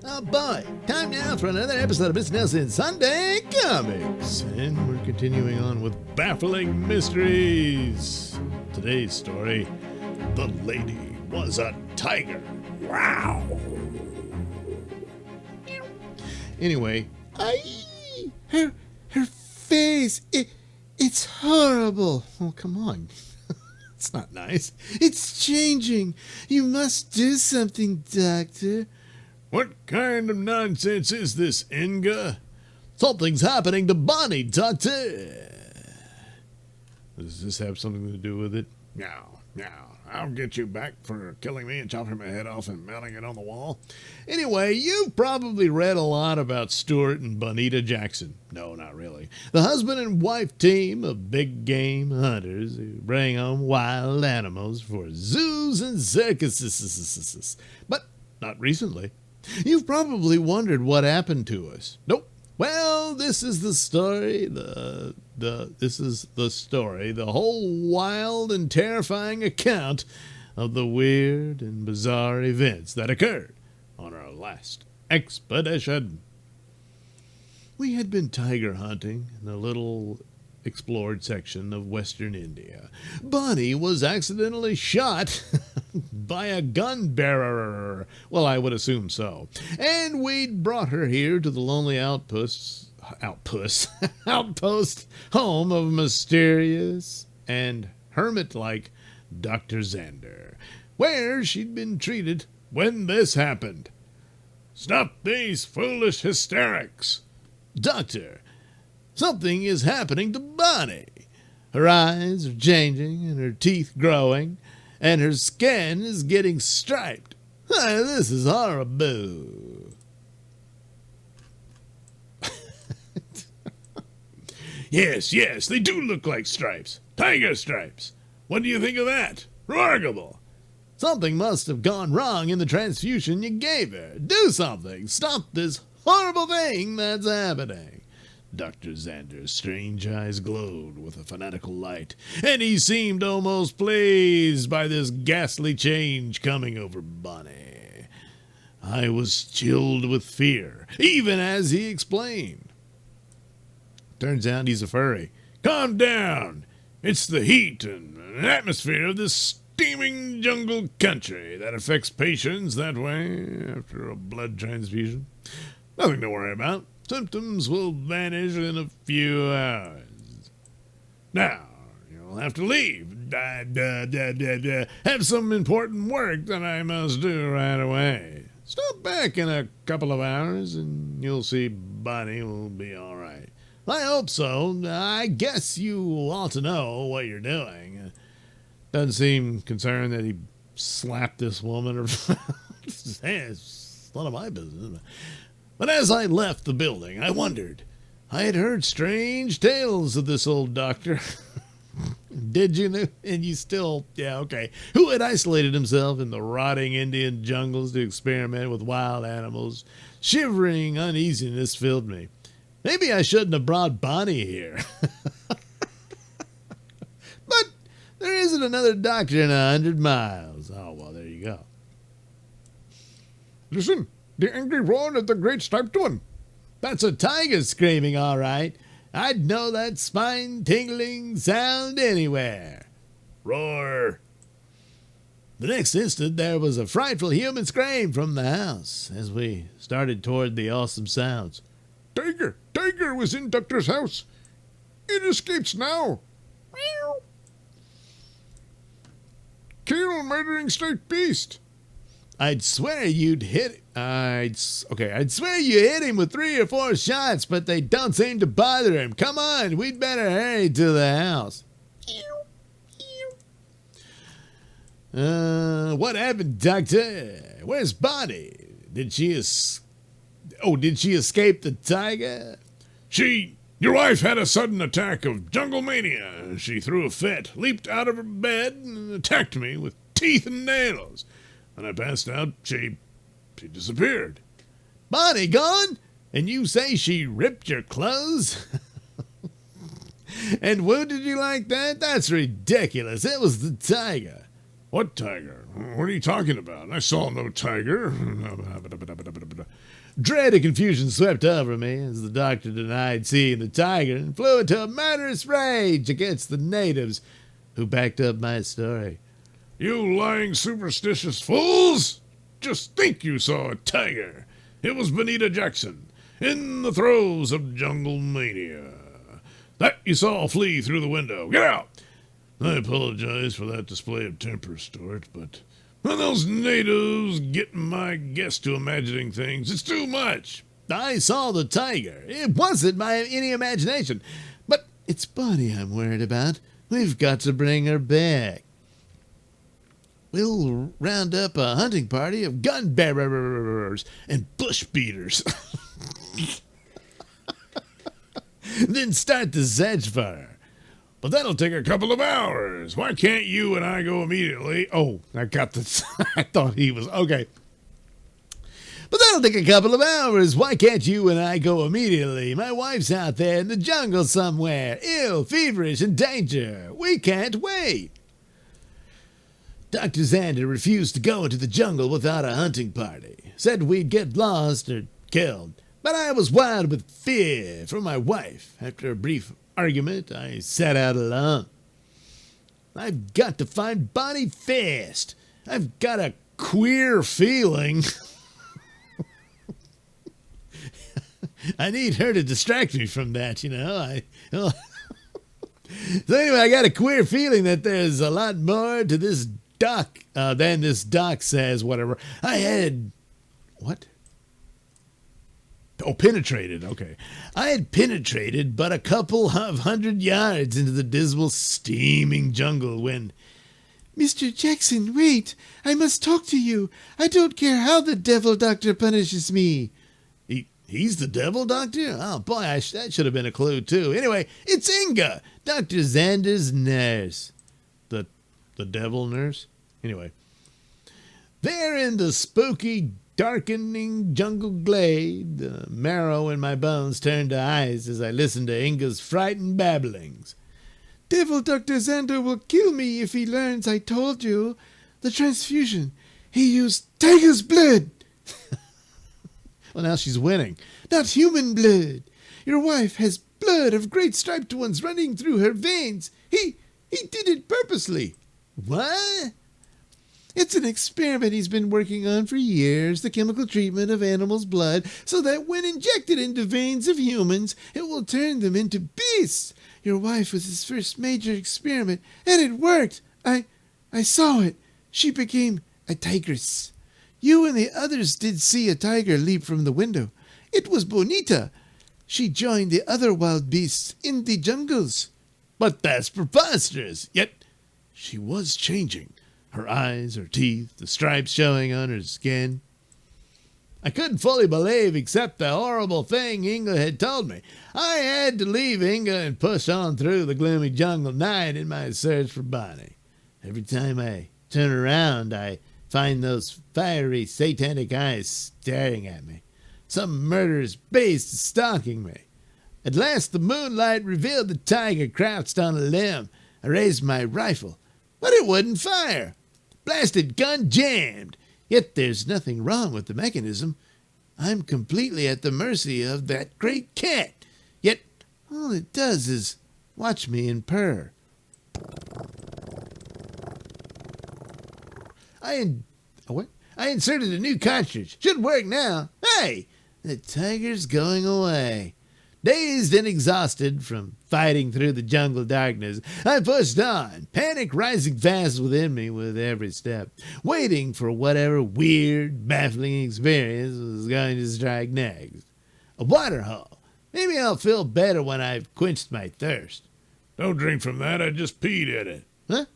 Oh boy, time now for another episode of Mr Nailsin Sunday Comics. And we're continuing on with baffling mysteries. Today's story, The Lady Was a Tiger. Wow. Anyway, Her face, it's horrible. oh come on. It's not nice. It's changing. You must do something, Doctor. What kind of nonsense is this, Inga? Something's happening to Bonnie, Doctor. Does this have something to do with it? No. I'll get you back for killing me and chopping my head off and mounting it on the wall. Anyway, you've probably read a lot about Stuart and Bonita Jackson. No, not really. The husband and wife team of big game hunters who bring home wild animals for zoos and circuses. But not recently. You've probably wondered what happened to us. Nope. Well, this is the story, this is the story, the whole wild and terrifying account of the weird and bizarre events that occurred on our last expedition. We had been tiger hunting in a little explored section of western India. Bonnie was accidentally shot by a gun bearer. Well, I would assume so. And we'd brought her here to the lonely outpost home of mysterious and hermit-like Dr. Xander, where she'd been treated when this happened. Stop these foolish hysterics. Doctor, something is happening to Bonnie. Her eyes are changing and her teeth growing, and her skin is getting striped. This is horrible. Yes, they do look like stripes. Tiger stripes. What do you think of that? Remarkable. Something must have gone wrong in the transfusion you gave her. Do something. Stop this horrible thing that's happening. Dr. Xander's strange eyes glowed with a fanatical light, and he seemed almost pleased by this ghastly change coming over Bonnie. I was chilled with fear, even as he explained. Turns out he's a furry. Calm down. It's the heat and atmosphere of this steaming jungle country that affects patients that way after a blood transfusion. Nothing to worry about. Symptoms will vanish in a few hours. Now, you'll have to leave. Have some important work that I must do right away. Stop back in a couple of hours and you'll see Bonnie will be all right. I hope so. I guess you ought to know what you're doing. Doesn't seem concerned that he slapped this woman or hey, it's none of my business. But as I left the building, I wondered. I had heard strange tales of this old doctor. Did you know? And you still, yeah, okay. Who had isolated himself in the rotting Indian jungles to experiment with wild animals. Shivering uneasiness filled me. Maybe I shouldn't have brought Bonnie here. But there isn't another doctor in 100 miles. Oh, well, there you go. Listen. The angry roar of the great striped one. That's a tiger screaming, all right. I'd know that spine-tingling sound anywhere. Roar. The next instant, there was a frightful human scream from the house as we started toward the awesome sounds. Tiger was in Doctor's house. It escapes now. Meow. Kill murdering striped beast. I'd swear you hit him with 3 or 4 shots, but they don't seem to bother him. Come on, we'd better hurry to the house. What happened, Doctor? Where's Bonnie? Did she escape the tiger? Your wife had a sudden attack of jungle mania. She threw a fit, leaped out of her bed, and attacked me with teeth and nails. When I passed out, she disappeared. Bonnie gone? And you say she ripped your clothes? And wounded you like that? That's ridiculous. It was the tiger. What tiger? What are you talking about? I saw no tiger. Dread and confusion swept over me as the doctor denied seeing the tiger and flew into a murderous rage against the natives who backed up my story. You lying superstitious fools! Just think you saw a tiger. It was Bonita Jackson, in the throes of jungle mania. That you saw flee through the window. Get out! I apologize for that display of temper, Stuart, but when those natives get my guests to imagining things, it's too much. I saw the tiger. It wasn't any imagination. But it's Bonnie I'm worried about. We've got to bring her back. We'll round up a hunting party of gun bearers and bush beaters. Then start the sedge fire. But that'll take a couple of hours. Why can't you and I go immediately? Oh, I got this. I thought he was. Okay. But that'll take a couple of hours. Why can't you and I go immediately? My wife's out there in the jungle somewhere, ill, feverish, in danger. We can't wait. Dr. Xander refused to go into the jungle without a hunting party. Said we'd get lost or killed. But I was wild with fear for my wife. After a brief argument, I set out alone. I've got to find Bonnie fast. I've got a queer feeling. I need her to distract me from that, you know. So anyway, I got a queer feeling that there's a lot more to this doc than this doc says, whatever. I had... What? Oh, penetrated. Okay. I had penetrated but a couple of 100 yards into the dismal, steaming jungle when... Mr. Jackson, wait. I must talk to you. I don't care how the devil doctor punishes me. He's the devil doctor? Oh, boy, that should have been a clue, too. Anyway, it's Inga, Dr. Xander's nurse. The devil nurse? Anyway. There in the spooky, darkening jungle glade, the marrow in my bones turned to ice as I listened to Inga's frightened babblings. Devil Dr. Xander will kill me if he learns I told you. The transfusion. He used tiger's blood. Well, now she's winning. Not human blood. Your wife has blood of great striped ones running through her veins. He did it purposely. What? It's an experiment he's been working on for years, the chemical treatment of animals' blood, so that when injected into veins of humans, it will turn them into beasts. Your wife was his first major experiment, and it worked. I saw it. She became a tigress. You and the others did see a tiger leap from the window. It was Bonita. She joined the other wild beasts in the jungles. But that's preposterous. Yet she was changing. Her eyes, her teeth, the stripes showing on her skin. I couldn't fully believe except the horrible thing Inga had told me. I had to leave Inga and push on through the gloomy jungle night in my search for Bonnie. Every time I turn around, I find those fiery, satanic eyes staring at me. Some murderous beast is stalking me. At last the moonlight revealed the tiger crouched on a limb. I raised my rifle, but it wouldn't fire. Blasted gun jammed. Yet there's nothing wrong with the mechanism. I'm completely at the mercy of that great cat. Yet all it does is watch me and purr. I inserted a new cartridge. Should work now. Hey, the tiger's going away. Dazed and exhausted from fighting through the jungle darkness, I pushed on, panic rising fast within me with every step, waiting for whatever weird, baffling experience was going to strike next. A water hole. Maybe I'll feel better when I've quenched my thirst. Don't drink from that. I just peed in it. Huh?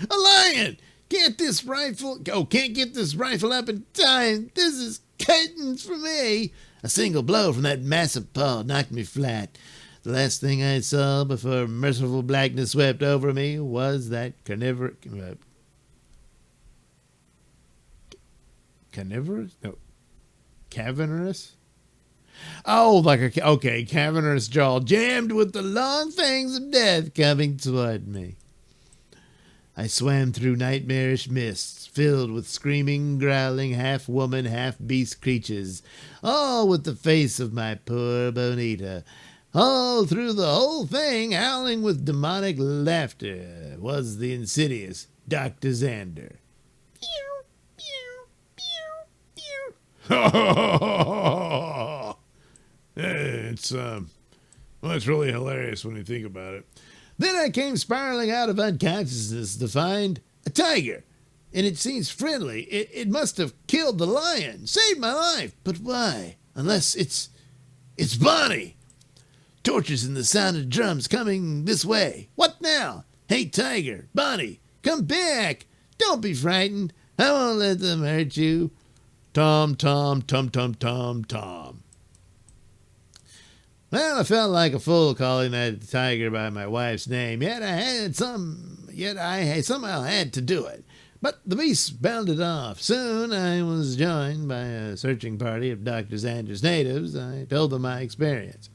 A lion! Can't get this rifle up in time. This is curtains for me. A single blow from that massive paw knocked me flat. The last thing I saw before merciful blackness swept over me was that cavernous Oh, like a, okay, cavernous jaw jammed with the long fangs of death coming toward me. I swam through nightmarish mists filled with screaming, growling, half-woman, half-beast creatures, all with the face of my poor Bonita. All through the whole thing, howling with demonic laughter, was the insidious Dr. Xander. It's well, it's really hilarious when you think about it. Then I came spiraling out of unconsciousness to find a tiger, and it seems friendly. It must have killed the lion, saved my life. But why? Unless it's Bonnie. Torches and the sound of drums coming this way. What now? Hey, tiger, Bonnie, come back. Don't be frightened. I won't let them hurt you. Tom, Tom, Tum, Tum, Tom, Tom. Well, I felt like a fool calling that tiger by my wife's name, yet I somehow had to do it. But the beast bounded off. Soon I was joined by a searching party of Dr. Xander's natives. I told them my experience.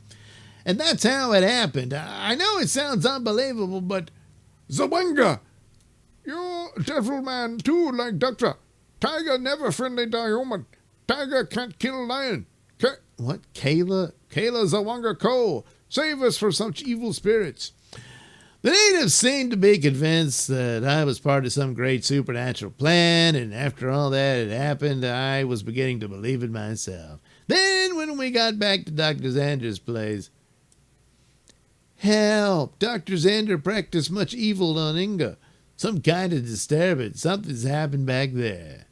And that's how it happened. I know it sounds unbelievable, but... Zawanga! You're a devil man too, like Doctor. Tiger never friendly to human. Tiger can't kill lion. What, Kayla? Kayla Zawanga Ko. Save us from such evil spirits. The natives seemed to be convinced that I was part of some great supernatural plan, and after all that had happened, I was beginning to believe it myself. Then, when we got back to Dr. Xander's place, help! Dr. Xander practiced much evil on Inga. Some kind of disturbance. Something's happened back there.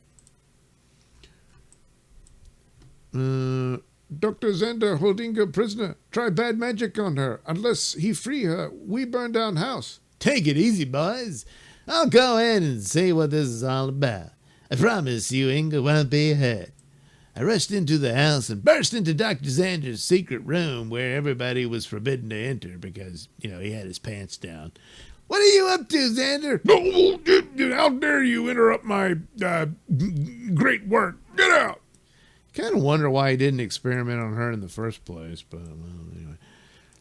Dr. Xander hold Inga prisoner. Try bad magic on her. Unless he free her, we burn down house. Take it easy, boys. I'll go in and see what this is all about. I promise you Inga won't be hurt. I rushed into the house and burst into Dr. Xander's secret room where everybody was forbidden to enter because, he had his pants down. What are you up to, Xander? No, how dare you interrupt my great work. Get out. Kind of wonder why he didn't experiment on her in the first place, but well, anyway.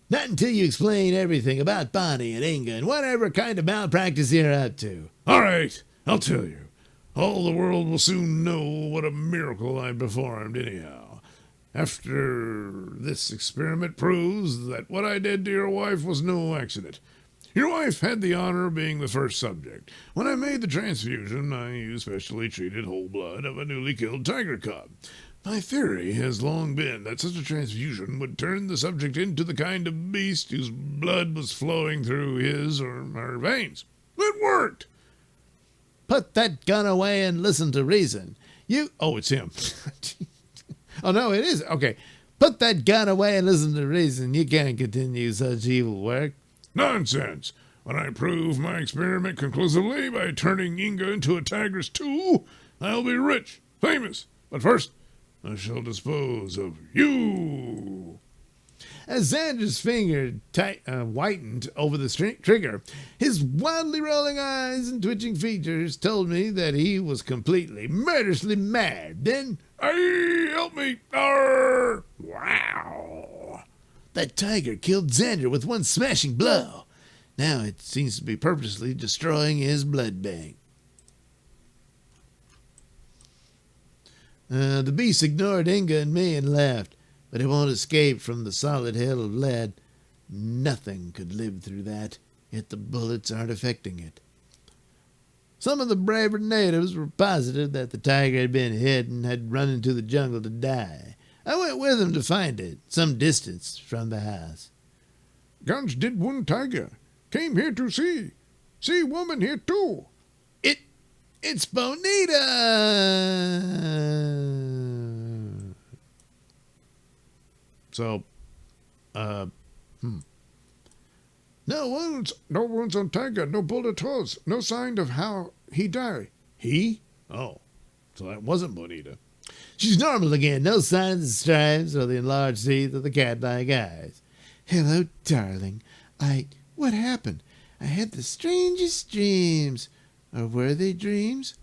Not until you explain everything about Bonnie and Inga and whatever kind of malpractice you're up to. All right, I'll tell you. All the world will soon know what a miracle I performed anyhow. After this experiment proves that what I did to your wife was no accident. Your wife had the honor of being the first subject. When I made the transfusion, I used specially treated whole blood of a newly killed tiger cub. My theory has long been that such a transfusion would turn the subject into the kind of beast whose blood was flowing through his or her veins. It worked! Put that gun away and listen to reason. Oh, it's him. Oh, no, it is. Okay. Put that gun away and listen to reason. You can't continue such evil work. Nonsense! When I prove my experiment conclusively by turning Inga into a tigress too, I'll be rich, famous. But first, I shall dispose of you. As Xander's finger whitened over the trigger, his wildly rolling eyes and twitching features told me that he was completely, murderously mad. Then, Hey, help me! Arr! Wow! That tiger killed Xander with one smashing blow. Now it seems to be purposely destroying his blood bank. The beast ignored Inga and me and laughed, but it won't escape from the solid hell of lead. Nothing could live through that, yet the bullets aren't affecting it. Some of the braver natives were positive that the tiger had been hit and had run into the jungle to die. I went with them to find it, some distance from the house. Guns did one tiger. Came here to see. See woman here too. It's Bonita! So, No wounds. No wounds on tiger, no bullet holes, no sign of how he died. He? Oh, so that wasn't Bonita. She's normal again. No signs of stripes or the enlarged teeth or the cat-like eyes. Hello, darling. What happened? I had the strangest dreams. Or were they dreams?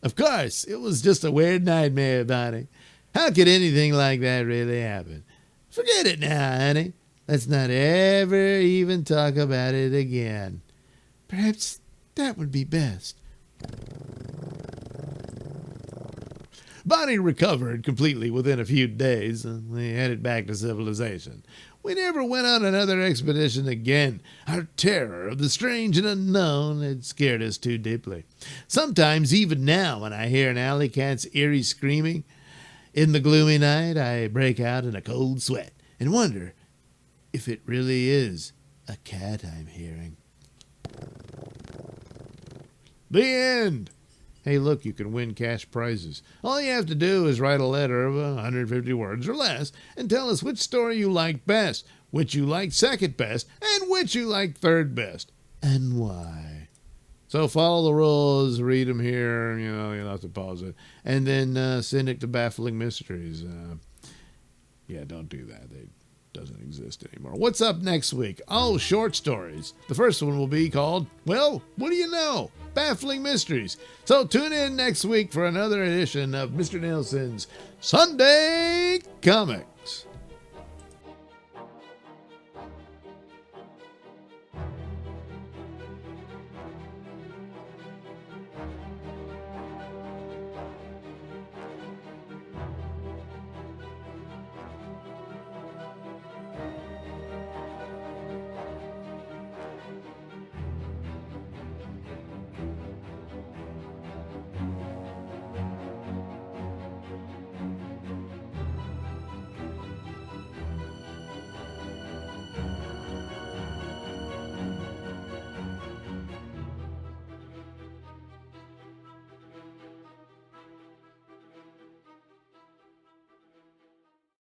Of course, it was just a weird nightmare, Bonnie. How could anything like that really happen? Forget it now, honey. Let's not ever even talk about it again. Perhaps that would be best. Bonnie recovered completely within a few days, and they headed back to civilization. We never went on another expedition again. Our terror of the strange and unknown had scared us too deeply. Sometimes, even now, when I hear an alley cat's eerie screaming in the gloomy night, I break out in a cold sweat and wonder if it really is a cat I'm hearing. The end. Hey, look, you can win cash prizes. All you have to do is write a letter of 150 words or less and tell us which story you liked best, which you liked second best, and which you liked third best, and why. So follow the rules, read them here, you'll have to pause it, and then send it to Baffling Mysteries. Yeah, don't do that. It doesn't exist anymore. What's up next week? Oh, short stories. The first one will be called, well, what do you know? Baffling Mysteries. So tune in next week for another edition of Mr. Nailsin's Sunday Comic.